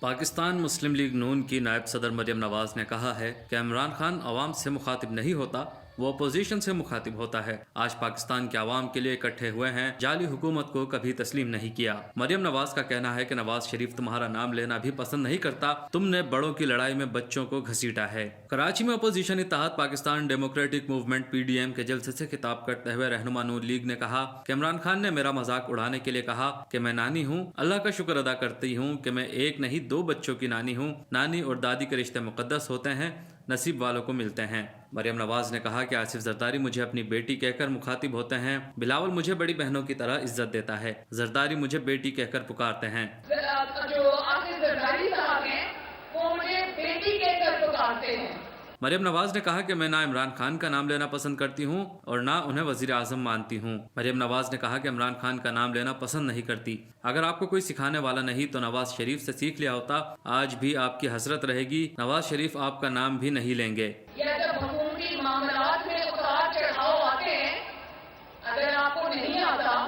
पाकिस्तान मुस्लिम league नून की नायब सदर मरियम नवाज ने कहा है कि इमरान खान अवाम से मुखातिब नहीं होता, वो अपोजिशन से मुखातिब होता है। आज पाकिस्तान के अवाम के लिए इकट्ठे हुए हैं, जाली हुकूमत को कभी तस्लीम नहीं किया। मरियम नवाज का कहना है कि नवाज शरीफ तुम्हारा नाम लेना भी पसंद नहीं करता, तुमने बड़ों की लड़ाई में बच्चों को घसीटा है। कराची में अपोजिशन इत्तेहाद पाकिस्तान डेमोक्रेटिक मूवमेंट PDM के जलसे से खिताब करते हुए रहनुमा नून लीग ने कहा कि इमरान खान ने मेरा मजाक उड़ाने के लिए कहा कि मैं नानी हूँ, अल्लाह का शुक्र अदा करती हूँ कि मैं एक नहीं 2 बच्चों की नानी हूँ। नानी और दादी के रिश्ते मुकद्दस होते हैं, नसीब वालों को मिलते हैं। मरियम नवाज ने कहा कि आसिफ जरदारी मुझे अपनी बेटी कहकर मुखातिब होते हैं, बिलावल मुझे बड़ी बहनों की तरह इज्जत देता है, जरदारी मुझे बेटी कहकर पुकारते हैं। जो आसिफ जरदारी साहब हैं वो मुझे बेटी कहकर पुकारते हैं। मरियम नवाज ने कहा कि मैं ना इमरान खान का नाम लेना पसंद करती हूँ और ना उन्हें वजीर आजम मानती हूँ। मरियम नवाज ने कहा कि इमरान खान का नाम लेना पसंद नहीं करती। अगर आपको कोई सिखाने वाला नहीं तो नवाज शरीफ से सीख लिया होता। आज भी आपकी हसरत रहेगी, नवाज शरीफ आपका नाम भी नहीं लेंगे। जब हुकूमती मामलात में उतार चढ़ाव आते हैं, अगर आपको नहीं आता,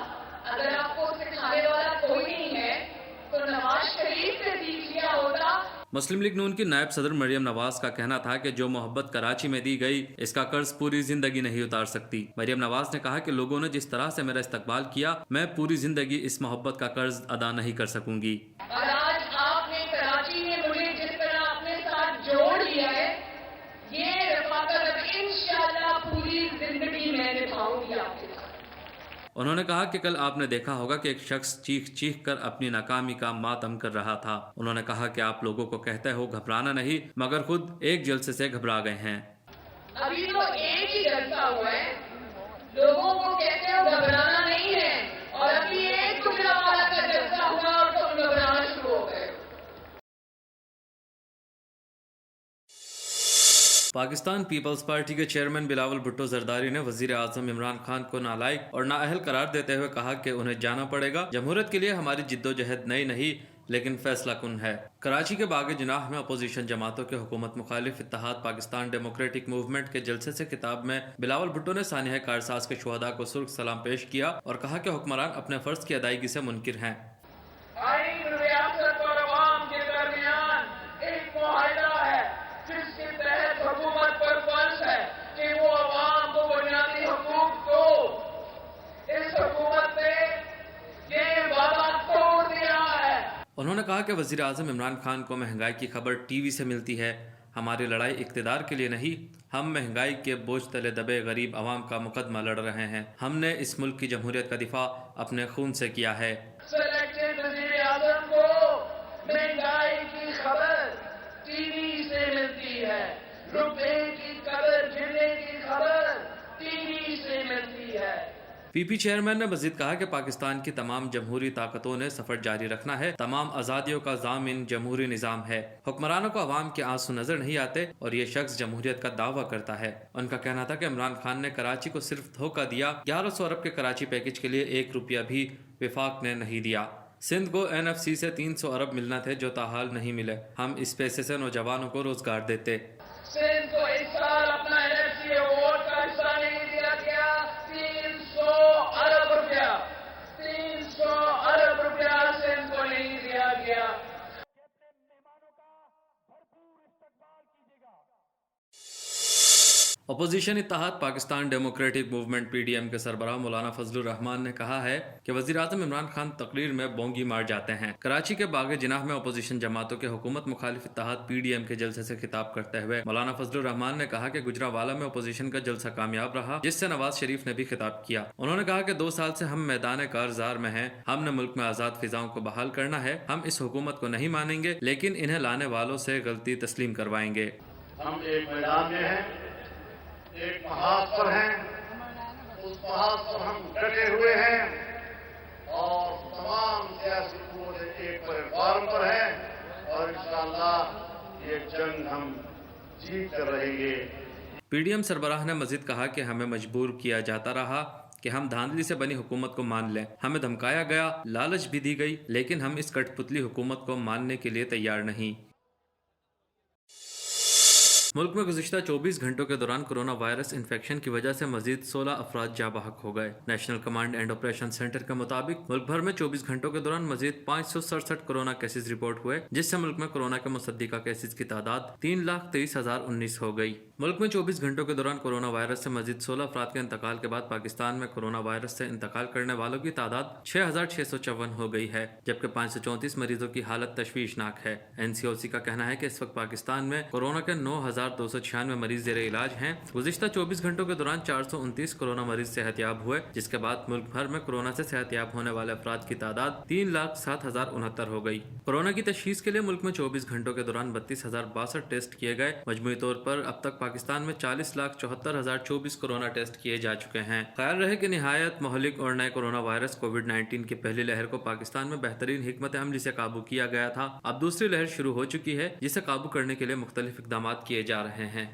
अगर आपको सिखाने वाला कोई नहीं है तो नवाज शरीफ से सीख लिया होता। मुस्लिम लीग नून की नायब सदर मरियम नवाज का कहना था कि जो मोहब्बत कराची में दी गई, इसका कर्ज पूरी जिंदगी नहीं उतार सकती। मरियम नवाज ने कहा कि लोगों ने जिस तरह से मेरा इस्तकबाल किया, मैं पूरी जिंदगी इस मोहब्बत का कर्ज अदा नहीं कर सकूंगी। और आज आपने कराची में मुझे जिस तरह अपने साथ जोड़ लिया है, ये रफाकत अब इंशाअल्लाह पूरी जिंदगी में निभाऊंगी आपके साथ। उन्होंने कहा कि कल आपने देखा होगा कि एक शख्स चीख चीख कर अपनी नाकामी का मातम कर रहा था। उन्होंने कहा कि आप लोगों को कहते हो घबराना नहीं, मगर खुद एक जलसे से घबरा गए हैं। अभी तो एक ही जलसा हुआ है, लोगों को कहते हो घबराना नहीं है, और अभी एक गुजरावाला का जलसा हुआ और तुम घबराना शुरू हो गए। पाकिस्तान पीपल्स पार्टी के चेयरमैन बिलावल भुट्टो जरदारी ने वजीर आजम इमरान खान को नालायक और नाअहल करार देते हुए कहा कि उन्हें जाना पड़ेगा। जमहूरियत के लिए हमारी जिद्दोजहद नई नहीं लेकिन फैसला कुन है। कराची के बाग जिनाह में अपोजिशन जमातों के हुकूमत मुखालिफ इत्तेहाद पाकिस्तान डेमोक्रेटिक मूवमेंट के जलसे से खिताब में बिलावल भुट्टो ने सानिया कारसाज के शुहदा को सुर्ख सलाम पेश किया और कहा कि हुक्मरान अपने फर्ज की अदायगी से मुनकिर हैं। आईन रियासत और अवाम के दरमियान एक मुआहिदा है जिसके तहत हुकूमत पर फर्ज है कि वो अवाम को बुनियादी हुकूक दो। इस हुकूमत ने ये वादा तोड़ दिया है। उन्होंने कहा कि वजीर आजम इमरान खान को महंगाई की खबर TV से मिलती है। हमारी लड़ाई इक़्तिदार के लिए नहीं, हम महंगाई के बोझ तले दबे गरीब आवाम का मुकदमा लड़ रहे हैं। हमने इस मुल्क की जमहूरियत का दिफा अपने खून से किया है। इलेक्टेड वजीर आजम को महंगाई की खबर TV से मिलती है, रुपए की कदर गिरने की खबर TV से मिलती है। PP चेयरमैन ने मजीद कहा कि पाकिस्तान की तमाम जमहूरी ताकतों ने सफर जारी रखना है। तमाम आज़ादियों का ज़ामिन जमहूरी निज़ाम है। हुक्मरानों को अवाम के आंसू नजर नहीं आते और ये शख्स जमहूरियत का दावा करता है। उनका कहना था कि इमरान खान ने कराची को सिर्फ धोखा दिया। 1100 अरब के कराची पैकेज के लिए 1 रुपया भी विफाक ने नहीं दिया। सिंध को NFC से 300 अरब मिलना थे जो ताहाल नहीं मिले। हम इस पैसे से नौजवानों को रोजगार देते। सिंध को इस साल अपना NFC अवार्ड का हिस्सा नहीं दिया गया। 300 अरब रुपया, 300 अरब रुपया सिंध को नहीं दिया गया। अपोजिशन इत्तेहाद पाकिस्तान डेमोक्रेटिक मूवमेंट PDM के सरबराह मौलाना फजलुर रहमान ने कहा है कि वजीर आजम इमरान खान तकरीर में बोंगी मार जाते हैं। कराची के बाग जिनाह में अपोजिशन जमातों के हुकूमत मुखालिफ इत्तेहाद PDM के जलसे से खिताब करते हुए मौलाना फजलुर रहमान ने कहा कि गुजरावाला में अपोजिशन का जलसा कामयाब रहा, जिससे नवाज शरीफ ने भी खिताब किया। उन्होंने कहा कि 2 साल से हम मैदान कारजार में हैं। हमने मुल्क में आज़ाद फिजाओं को बहाल करना है। हम इस हुकूमत को नहीं मानेंगे लेकिन इन्हें लाने वालों से गलती तस्लीम करवाएंगे। हम एक मैदान में हैं, एक पहाड़ पर हैं, उस पहाड़ पर हम डटे हुए हैं और तमाम सियासी कुव्वतें एक प्लेटफार्म पर हैं और इंशाअल्लाह ये जंग हम जीत कर रहेंगे। PDM सरबराह ने मजीद कहा कि हमें मजबूर किया जाता रहा कि हम धांधली से बनी हुकूमत को मान लें। हमें धमकाया गया, लालच भी दी गई, लेकिन हम इस कठपुतली हुकूमत को मानने के लिए तैयार नहीं। मुल्क में गुज़िश्ता 24 घंटों के दौरान कोरोना वायरस इन्फेक्शन की वजह से मजीद 16 अफराद जाँ बहक हो गए। National command and operation centre के मुताबिक मुल्क भर में 24 घंटों के दौरान मजीद 567 कोरोना केसेस रिपोर्ट हुए, जिससे मुल्क में कोरोना के मुसद्दिका केसेस की तादाद 3,23,019 हो गई। मुल्क में 24 घंटों के दौरान कोरोना वायरस से मजीद 16 अफराद के इंतकाल के बाद पाकिस्तान में कोरोना वायरस से इंतकाल करने वालों की तादाद 6,654 हो गई है, जबकि 534 मरीजों की हालत तशवीशनाक है। NCOC का कहना है कि इस वक्त पाकिस्तान में कोरोना के 9,296 मरीज जेर इलाज हैं। गुज़िश्ता 24 घंटों के दौरान 429 कोरोना मरीज सेहतयाब हुए, जिसके बाद मुल्क भर में कोरोना से सेहतयाब होने वाले अफराद की तादाद 3,07,069 हो गई। कोरोना की तशखीस के लिए मुल्क में 24 घंटों के दौरान 32,062 टेस्ट किए गए। मजमूई तौर पर अब तक पाकिस्तान में 40,74,024 कोरोना टेस्ट किए जा चुके हैं। ख्याल रहे कि निहायत महलिक और नए कोरोना वायरस कोविड-19 की पहली लहर को पाकिस्तान में बेहतरीन हिकमत अमली से काबू किया गया था। अब दूसरी लहर शुरू हो चुकी है, जिसे काबू करने के लिए मुख्तलिफ इक़दामात किए जा रहे हैं।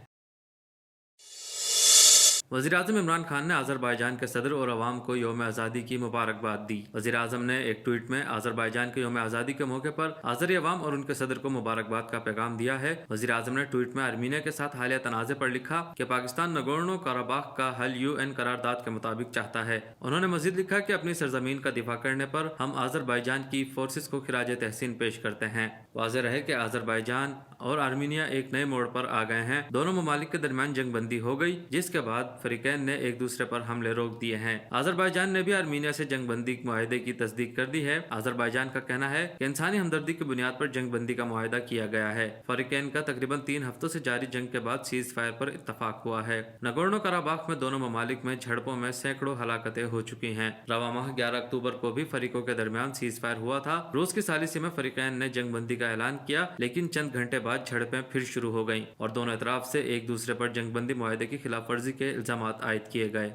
वज़ीर-ए-आज़म इमरान खान ने अज़रबैजान के सदर और अवाम को यौम आज़ादी की मुबारकबाद दी। वज़ीर-ए-आज़म ने एक ट्वीट में अज़रबैजान के यौम आज़ादी के मौके पर आज़री अवाम और उनके सदर को मुबारकबाद का पैगाम दिया है। वज़ीर-ए-आज़म ने ट्वीट में आर्मीनिया के साथ हालिया तनाज़े पर लिखा कि पाकिस्तान नगोर्नो कराबाख का हल UN करारदाद के मुताबिक चाहता है। उन्होंने मज़ीद लिखा कि अपनी सरजमीन का दिफा करने पर हम अज़रबैजान की फोर्सेस को खिराज तहसीन पेश करते हैं। वाज़ेह रहे कि अज़रबैजान और आर्मीनिया एक नए मोड़ पर आ गए हैं। दोनों ममालिक के दरमियान जंग बंदी हो गई, जिसके बाद फरीकैन ने एक दूसरे पर हमले रोक दिए हैं। अज़रबैजान ने भी आर्मीनिया से जंग बंदी मुआहदे की तस्दीक कर दी है। अज़रबैजान का कहना है कि इंसानी हमदर्दी की बुनियाद पर जंग बंदी का मुआहदा किया गया है। फरीकैन का तकरीबन 3 हफ्तों से जारी जंग के बाद सीज फायर पर इत्तफाक हुआ है। नगोर्नो कराबाख में दोनों ममालिक में झड़पों में सैकड़ों हलाकतें हो चुकी हैं। रवा माह 11 अक्टूबर को भी फरीकों के दरमियान सीज फायर हुआ था। रूस की सालिसी में फरीकैन ने जंग बंदी का ऐलान किया, लेकिन चंद घंटे बाद झड़पें फिर शुरू हो गईं और दोनों तरफ से एक दूसरे पर जंग बंदी मुआहदे की खिलाफ वर्जी के इल्जामात आयद किए गए।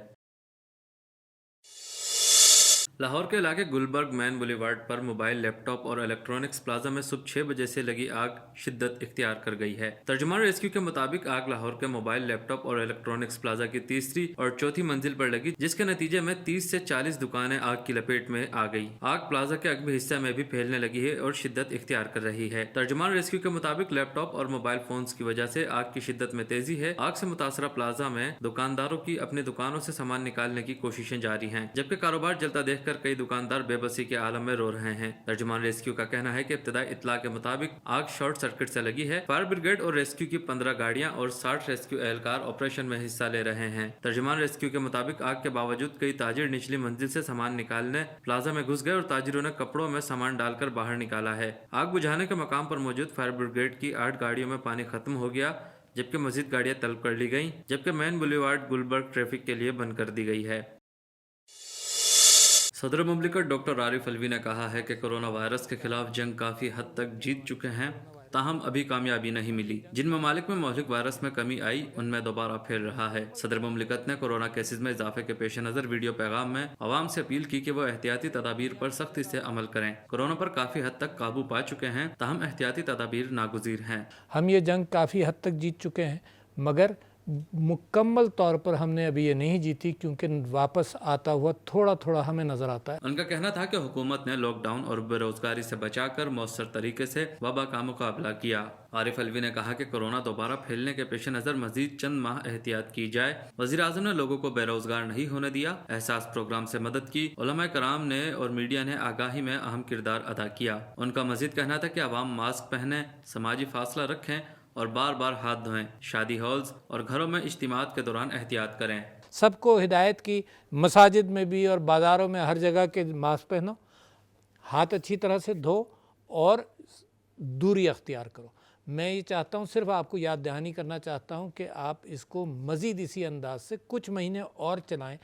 लाहौर के इलाके गुलबर्ग मैन बुलेवार्ड पर मोबाइल, लैपटॉप और इलेक्ट्रॉनिक्स प्लाजा में सुबह 6 बजे से लगी आग शिद्दत इख्तियार कर गई है। तर्जुमान रेस्क्यू के मुताबिक आग लाहौर के मोबाइल, लैपटॉप और इलेक्ट्रॉनिक्स प्लाजा की तीसरी और चौथी मंजिल पर लगी, जिसके नतीजे में 30 से 40 दुकानें आग की लपेट में आ गई। आग प्लाजा के अगबी हिस्से में भी फैलने लगी है और शिद्दत इख्तियार कर रही है। तर्जुमान रेस्क्यू के मुताबिक लैपटॉप और मोबाइल फोन्स की वजह से आग की शिद्दत में तेजी है। आग से मुतासरा प्लाजा में दुकानदारों की अपनी दुकानों से सामान निकालने की कोशिशें जारी हैं, जबकि कारोबार जलता देखकर कई दुकानदार बेबसी के आलम में रो रहे हैं। तर्जुमान रेस्क्यू का कहना है कि इब्तदाई इत्तला के मुताबिक आग शॉर्ट सर्किट से लगी है। फायर ब्रिगेड और रेस्क्यू की 15 गाड़ियां और 60 रेस्क्यू एहलकार ऑपरेशन में हिस्सा ले रहे हैं। तर्जुमान रेस्क्यू के मुताबिक आग के बावजूद कई ताजिर निचली मंजिल से सामान निकालने प्लाजा में घुस गए और ताजिरों ने कपड़ों में सामान डालकर बाहर निकाला है। आग बुझाने के मकाम पर मौजूद फायर ब्रिगेड की 8 गाड़ियों में पानी खत्म हो गया, जबकि मजीद गाड़ियां तलब कर ली गईं, जबकि मैन बुलेवार्ड गुलबर्ग ट्रैफिक के लिए बंद कर दी गई है। सदर मुमलिकत डॉक्टर आरिफ अलवी ने कहा है कि कोरोना वायरस के खिलाफ जंग काफ़ी हद तक जीत चुके हैं, ताहम अभी कामयाबी नहीं मिली। जिन ममालिक में मौलिक वायरस में कमी आई, उनमें दोबारा फैल रहा है। सदर मुमलिकत ने कोरोना केसेस में इजाफे के पेश नज़र वीडियो पैगाम में अवाम से अपील की कि वो एहतियाती तदाबीर पर सख्ती से अमल करें। कोरोना पर काफ़ी हद तक काबू पा चुके हैं, ताहम एहतियाती तदाबीर नागुज़ीर हैं। हम ये जंग काफ़ी हद तक जीत चुके हैं, मगर मुकम्मल तौर पर हमने अभी ये नहीं जीती, क्योंकि वापस आता हुआ थोड़ा थोड़ा हमें नजर आता है। उनका कहना था कि हुकूमत ने लॉकडाउन और बेरोजगारी से बचाकर मौसर तरीके से वबा का मुकाबला किया। आरिफ अलवी ने कहा कि कोरोना दोबारा फैलने के पेश नज़र मजीद चंद माह एहतियात की जाए। वज़ीर-ए-आज़म ने लोगों को बेरोजगार नहीं होने दिया, एहसास प्रोग्राम से मदद की। उलमा कराम ने और मीडिया ने आगाही में अहम किरदार अदा किया। उनका मजीद कहना था कि अवाम मास्क पहने, समाजी फासला रखें और बार बार हाथ धोएं। शादी हॉल्स और घरों में इज्तिमात के दौरान एहतियात करें। सबको हिदायत की, मसाजिद में भी और बाज़ारों में हर जगह के मास्क पहनो, हाथ अच्छी तरह से धो और दूरी अख्तियार करो। मैं ये चाहता हूँ, सिर्फ आपको याद दहानी करना चाहता हूँ कि आप इसको मज़ीद इसी अंदाज से कुछ महीने और चलाएं।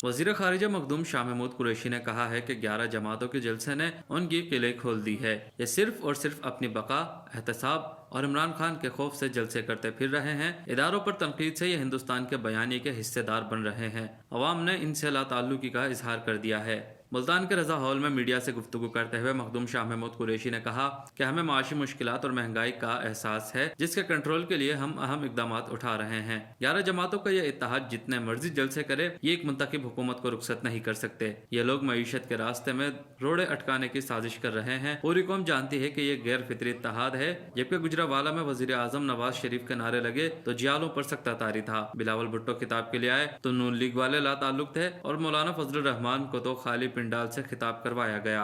वज़ीर ख़ारिजा मखदूम शाह महमूद कुरैशी ने कहा है कि 11 जमातों के जलसे ने उनकी किले खोल दी है। ये सिर्फ और सिर्फ अपनी बका, एहतसाब और इमरान खान के खौफ से जलसे करते फिर रहे हैं। इदारों पर तनकीद से ये हिंदुस्तान के बयानी के हिस्सेदार बन रहे हैं। अवाम ने इनसे लाताल्लुकी का इजहार कर दिया है। मुल्तान के रजा हॉल में मीडिया से गुफ्तगू करते हुए मखदूम शाह महमूद कुरैशी ने कहा कि हमें माशी मुश्किलात और महंगाई का एहसास है, जिसके कंट्रोल के लिए हम अहम इकदाम उठा रहे हैं। 11 जमातों का यह इत्तेहाद जितने मर्जी जलसे करे, ये एक मुंतखब हुकूमत को रुखसत नहीं कर सकते। ये लोग मईशत के रास्ते में रोड़े अटकाने की साजिश कर रहे हैं। पूरी कौम जानती है कि ये गैर फितरी इत्तेहाद है। जबकि गुजरावाला में वजीर आजम नवाज शरीफ के नारे लगे तो जियालों पर सख्ता तारी था। बिलावल भुट्टो खिताब के लिए आए तो नून लीग वाले ला ताल्लुक थे और मौलाना फजलुर रहमान को तो खाली पिंडाल से खिताब करवाया गया।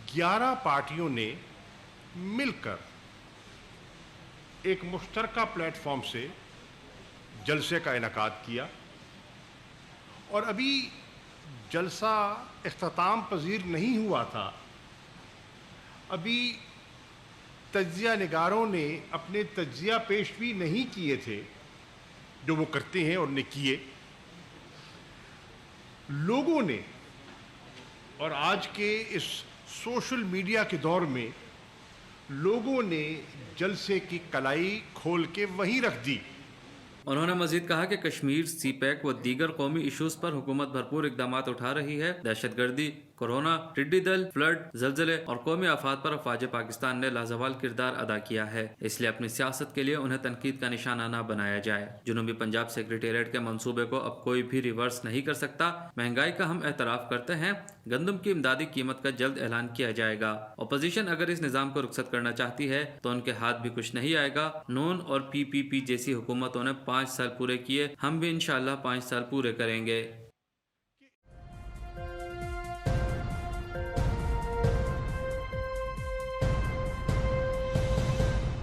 11 पार्टियों ने मिलकर एक मुश्तरका प्लेटफॉर्म से जलसे का इनेकाद किया और अभी जलसा इख्तिताम पजीर नहीं हुआ था। अभी तज्जिया निगारों ने अपने तज्जिया पेश भी नहीं किए थे, जो वो करते हैं और ने किए। लोगों ने और आज के इस सोशल मीडिया के दौर में लोगों ने जलसे की कलाई खोल के वहीं रख दी। उन्होंने मजीद कहा कि कश्मीर, सीपैक व दीगर कौमी इशूज पर हुकूमत भरपूर इकदाम उठा रही है। दहशतगर्दी, कोरोना, टिड्डी दल, फ्लड, जलजले और कौमी आफात पर अफवाज पाकिस्तान ने लाजवाल किरदार अदा किया है, इसलिए अपनी सियासत के लिए उन्हें तनकीद का निशाना न बनाया जाए। जनूबी पंजाब सेक्रेटेरिएट के मंसूबे को अब कोई भी रिवर्स नहीं कर सकता। महंगाई का हम एतराफ़ करते हैं। गंदम की इमदादी कीमत का जल्द ऐलान किया जाएगा। अपोजिशन अगर इस निज़ाम को रुखसत करना चाहती है तो उनके हाथ भी कुछ नहीं आएगा। नून और PPP जैसी हुकूमतों ने 5 साल पूरे किए, हम भी इंशाअल्लाह 5 साल पूरे करेंगे।